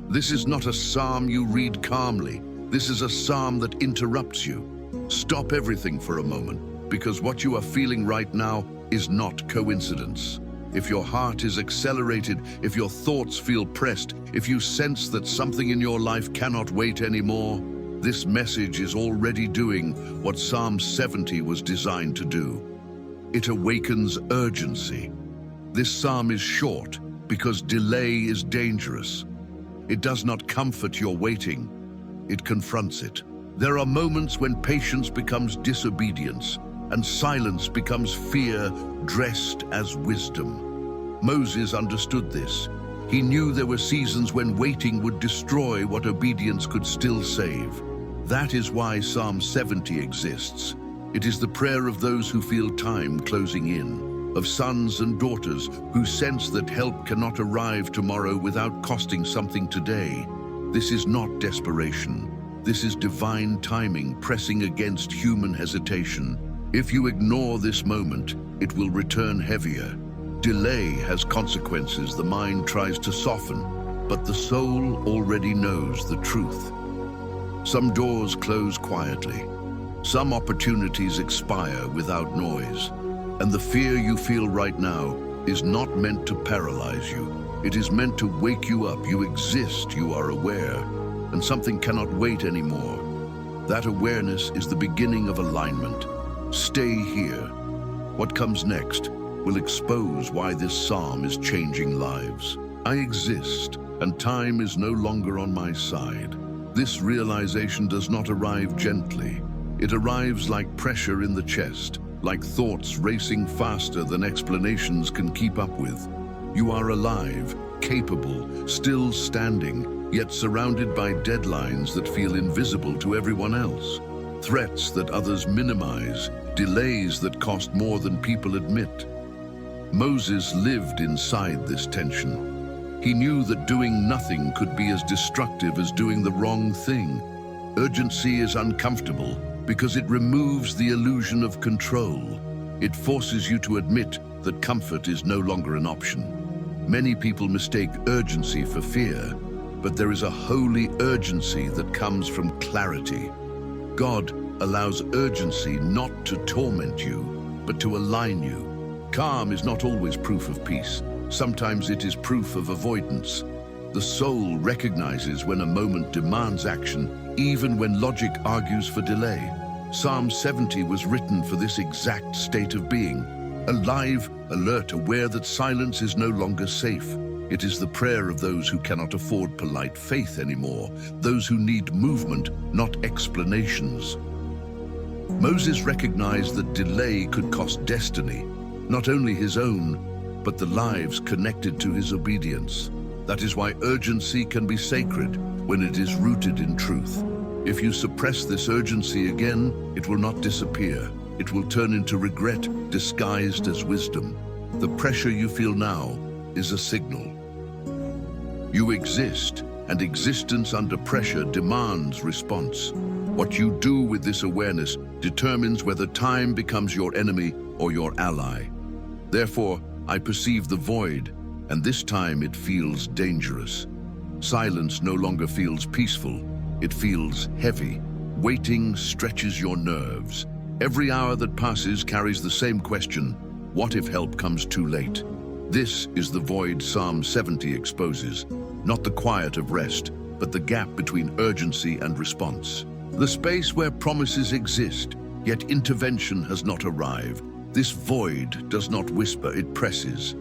This is not a psalm you read calmly. This is a psalm that interrupts you. Stop everything for a moment, because what you are feeling right now is not coincidence. If your heart is accelerated, if your thoughts feel pressed, if you sense that something in your life cannot wait anymore, this message is already doing what Psalm 70 was designed to do. It awakens urgency. This psalm is short because delay is dangerous. It does not comfort your waiting, it confronts it. There are moments when patience becomes disobedience and silence becomes fear dressed as wisdom. Moses understood this. He knew there were seasons when waiting would destroy what obedience could still save. That is why Psalm 70 exists. It is the prayer of those who feel time closing in, of sons and daughters who sense that help cannot arrive tomorrow without costing something today. This is not desperation. This is divine timing pressing against human hesitation. If you ignore this moment, it will return heavier. Delay has consequences the mind tries to soften, but the soul already knows the truth. Some doors close quietly. Some opportunities expire without noise. And the fear you feel right now is not meant to paralyze you. It is meant to wake you up. You exist, you are aware, and something cannot wait anymore. That awareness is the beginning of alignment. Stay here. What comes next will expose why this psalm is changing lives. I exist, and time is no longer on my side. This realization does not arrive gently. It arrives like pressure in the chest, like thoughts racing faster than explanations can keep up with. You are alive, capable, still standing, yet surrounded by deadlines that feel invisible to everyone else. Threats that others minimize, delays that cost more than people admit. Moses lived inside this tension. He knew that doing nothing could be as destructive as doing the wrong thing. Urgency is uncomfortable because it removes the illusion of control. It forces you to admit that comfort is no longer an option. Many people mistake urgency for fear, but there is a holy urgency that comes from clarity. God allows urgency not to torment you, but to align you. Calm is not always proof of peace. Sometimes it is proof of avoidance. The soul recognizes when a moment demands action, even when logic argues for delay. Psalm 70 was written for this exact state of being. Alive, alert, aware that silence is no longer safe. It is the prayer of those who cannot afford polite faith anymore, those who need movement, not explanations. Moses recognized that delay could cost destiny, not only his own, but the lives connected to his obedience. That is why urgency can be sacred when it is rooted in truth. If you suppress this urgency again, it will not disappear. It will turn into regret disguised as wisdom. The pressure you feel now is a signal. You exist, and existence under pressure demands response. What you do with this awareness determines whether time becomes your enemy or your ally. Therefore, I perceive the void, and this time it feels dangerous. Silence no longer feels peaceful, it feels heavy. Waiting stretches your nerves. Every hour that passes carries the same question: what if help comes too late? This is the void Psalm 70 exposes, not the quiet of rest, but the gap between urgency and response. The space where promises exist, yet intervention has not arrived. This void does not whisper, it presses.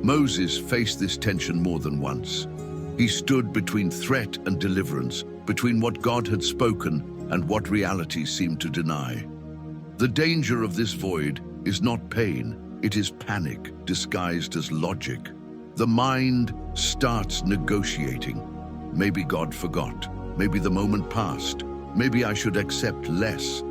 Moses faced this tension more than once. He stood between threat and deliverance, between what God had spoken and what reality seemed to deny. The danger of this void is not pain, it is panic disguised as logic. The mind starts negotiating. Maybe God forgot, maybe the moment passed, maybe I should accept less.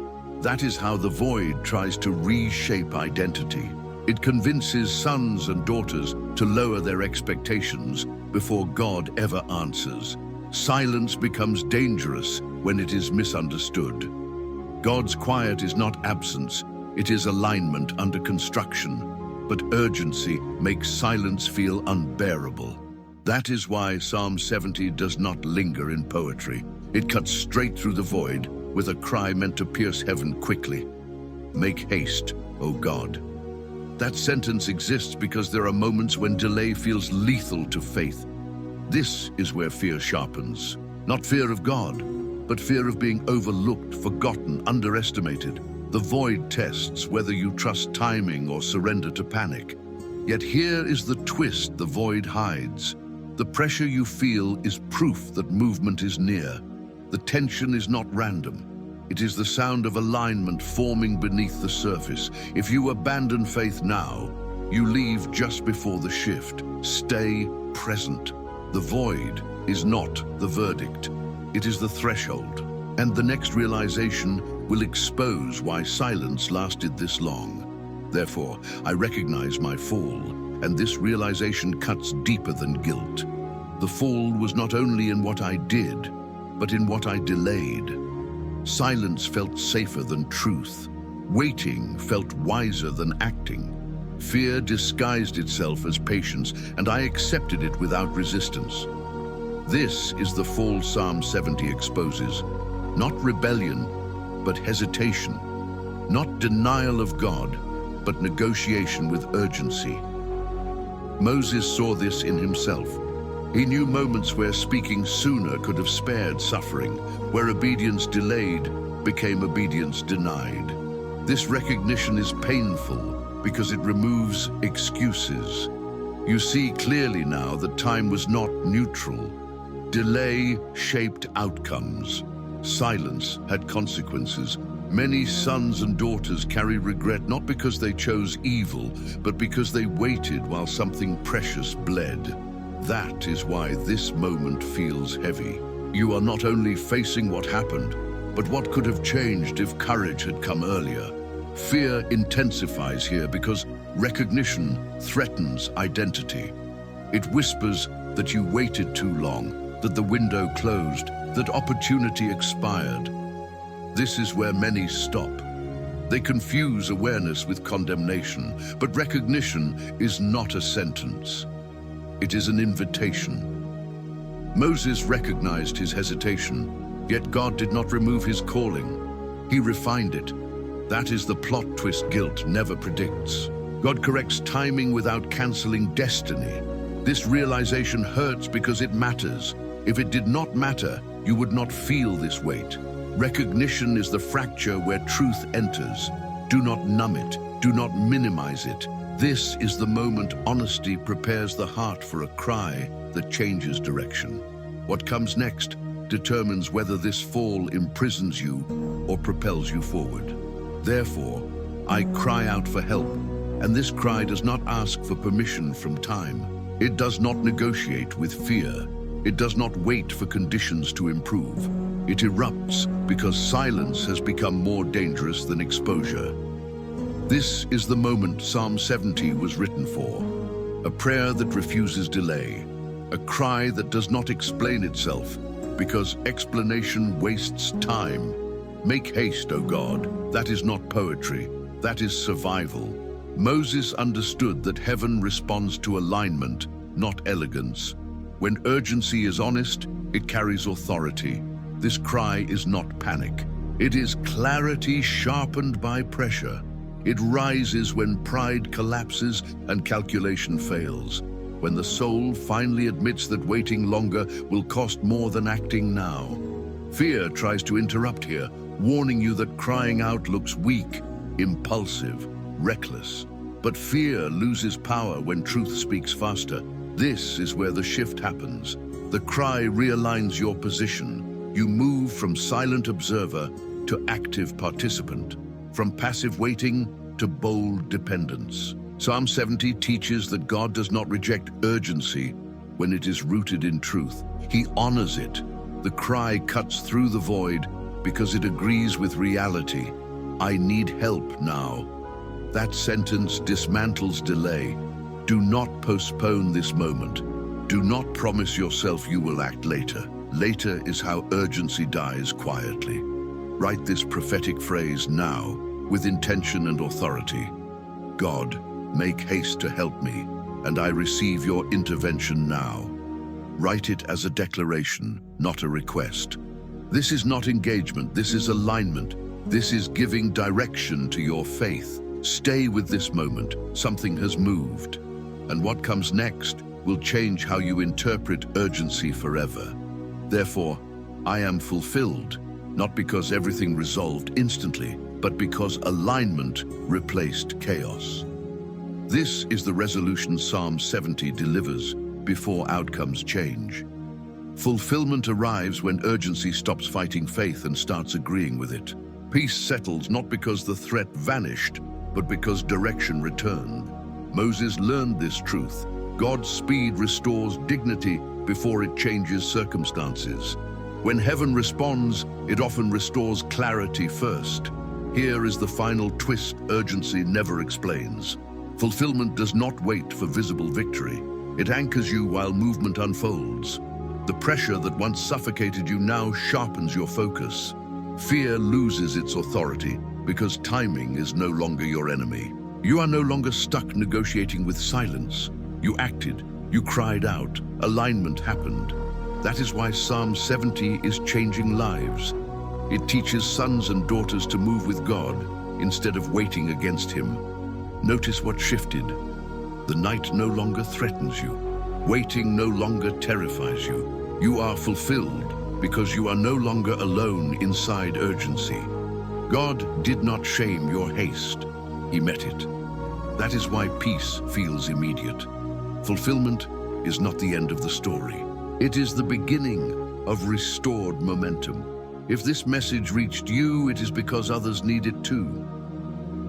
That is how the void tries to reshape identity. It convinces sons and daughters to lower their expectations before God ever answers. Silence becomes dangerous when it is misunderstood. God's quiet is not absence, it is alignment under construction. But urgency makes silence feel unbearable. That is why Psalm 70 does not linger in poetry. It cuts straight through the void with a cry meant to pierce heaven quickly. Make haste, O God. That sentence exists because there are moments when delay feels lethal to faith. This is where fear sharpens. Not fear of God, but fear of being overlooked, forgotten, underestimated. The void tests whether you trust timing or surrender to panic. Yet here is the twist the void hides. The pressure you feel is proof that movement is near. The tension is not random. It is the sound of alignment forming beneath the surface. If you abandon faith now, you leave just before the shift. Stay present. The void is not the verdict. It is the threshold. And the next realization will expose why silence lasted this long. Therefore, I recognize my fall, and this realization cuts deeper than guilt. The fall was not only in what I did, but in what I delayed. Silence felt safer than truth. Waiting felt wiser than acting. Fear disguised itself as patience, and I accepted it without resistance. This is the fall Psalm 70 exposes. Not rebellion, but hesitation. Not denial of God, but negotiation with urgency. Moses saw this in himself. He knew moments where speaking sooner could have spared suffering, where obedience delayed became obedience denied. This recognition is painful because it removes excuses. You see clearly now that time was not neutral. Delay shaped outcomes. Silence had consequences. Many sons and daughters carry regret not because they chose evil, but because they waited while something precious bled. That is why this moment feels heavy. You are not only facing what happened, but what could have changed if courage had come earlier. Fear intensifies here because recognition threatens identity. It whispers that you waited too long, that the window closed, that opportunity expired. This is where many stop. They confuse awareness with condemnation, but recognition is not a sentence. It is an invitation. Moses recognized his hesitation, yet God did not remove his calling. He refined it. That is the plot twist guilt never predicts. God corrects timing without canceling destiny. This realization hurts because it matters. If it did not matter, you would not feel this weight. Recognition is the fracture where truth enters. Do not numb it. Do not minimize it. This is the moment honesty prepares the heart for a cry that changes direction. What comes next determines whether this fall imprisons you or propels you forward. Therefore, I cry out for help, and this cry does not ask for permission from time. It does not negotiate with fear. It does not wait for conditions to improve. It erupts because silence has become more dangerous than exposure. This is the moment Psalm 70 was written for. A prayer that refuses delay. A cry that does not explain itself because explanation wastes time. Make haste, O God. That is not poetry. That is survival. Moses understood that heaven responds to alignment, not elegance. When urgency is honest, it carries authority. This cry is not panic. It is clarity sharpened by pressure. It rises when pride collapses and calculation fails. When the soul finally admits that waiting longer will cost more than acting now. Fear tries to interrupt here, warning you that crying out looks weak, impulsive, reckless. But fear loses power when truth speaks faster. This is where the shift happens. The cry realigns your position. You move from silent observer to active participant, from passive waiting to bold dependence. Psalm 70 teaches that God does not reject urgency when it is rooted in truth. He honors it. The cry cuts through the void because it agrees with reality. I need help now. That sentence dismantles delay. Do not postpone this moment. Do not promise yourself you will act later. Later is how urgency dies quietly. Write this prophetic phrase now, with intention and authority. God, make haste to help me, and I receive your intervention now. Write it as a declaration, not a request. This is not engagement, this is alignment. This is giving direction to your faith. Stay with this moment. Something has moved. And what comes next will change how you interpret urgency forever. Therefore, I am fulfilled, not because everything resolved instantly, but because alignment replaced chaos. This is the resolution Psalm 70 delivers before outcomes change. Fulfillment arrives when urgency stops fighting faith and starts agreeing with it. Peace settles not because the threat vanished, but because direction returned. Moses learned this truth. God's speed restores dignity before it changes circumstances. When heaven responds, it often restores clarity first. Here is the final twist urgency never explains. Fulfillment does not wait for visible victory. It anchors you while movement unfolds. The pressure that once suffocated you now sharpens your focus. Fear loses its authority because timing is no longer your enemy. You are no longer stuck negotiating with silence. You acted, you cried out, alignment happened. That is why Psalm 70 is changing lives. It teaches sons and daughters to move with God instead of waiting against Him. Notice what shifted. The night no longer threatens you. Waiting no longer terrifies you. You are fulfilled because you are no longer alone inside urgency. God did not shame your haste. He met it. That is why peace feels immediate. Fulfillment is not the end of the story. It is the beginning of restored momentum. If this message reached you, it is because others need it too.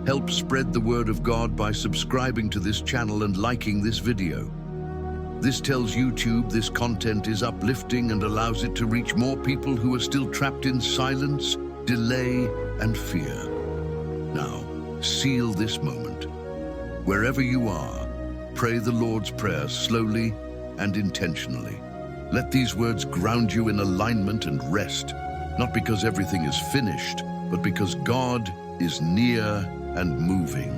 Help spread the word of God by subscribing to this channel and liking this video. This tells YouTube this content is uplifting and allows it to reach more people who are still trapped in silence, delay, and fear. Now, seal this moment. Wherever you are, pray the Lord's Prayer slowly and intentionally. Let these words ground you in alignment and rest, not because everything is finished, but because God is near and moving.